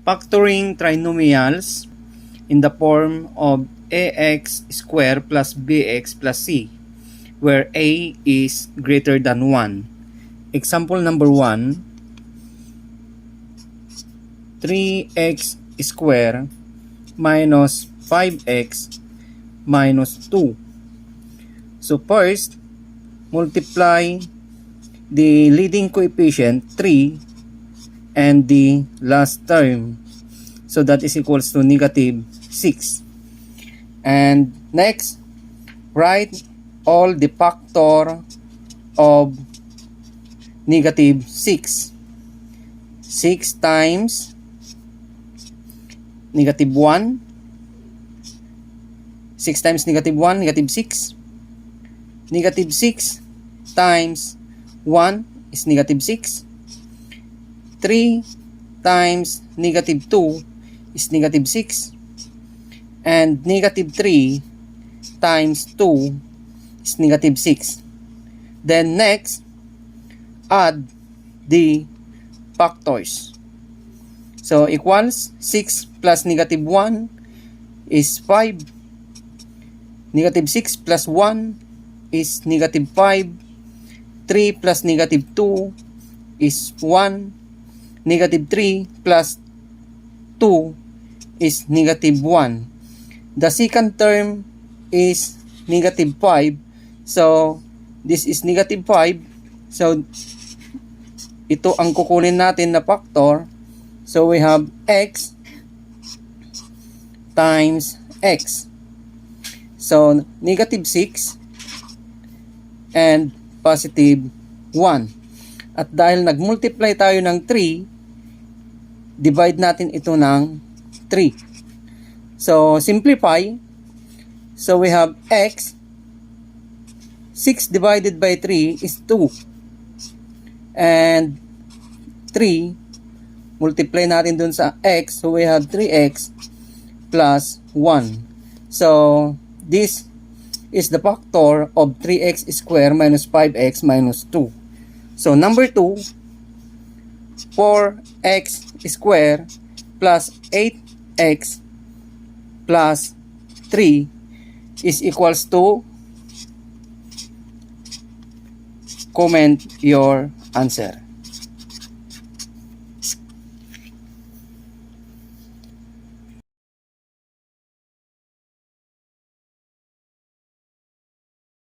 factoring trinomials in the form of ax squared plus bx plus c, where a is greater than 1. Example number 1, 3x squared minus 5x minus 2. So first, multiply the leading coefficient 3 and the last term, so that is equals to negative 6. And next, write all the factor of negative 6. 6 times negative 1. 6 times negative 1, negative 6. Negative 6 times 1 is negative 6. 3 times negative 2 is negative 6. And negative 3 times 2 is negative 6. Then next, add the factors. So equals 6 plus negative 1 is 5. Negative 6 plus 1 is negative 5. 3 plus negative 2 is 1. Negative 3 plus 2 is negative 1. The second term is negative 5. So this is negative 5. So ito ang kukunin natin na factor. So we have x times x. So negative 6 and positive 1. At dahil nagmultiply tayo ng 3, divide natin ito ng 3. So simplify. So we have x. 6 divided by 3 is 2. And 3, multiply natin dun sa x. So we have 3x plus 1. So this is the factor of 3x squared minus 5x minus 2. So number 2, 4x squared plus 8x plus 3 is equals to, comment your answer.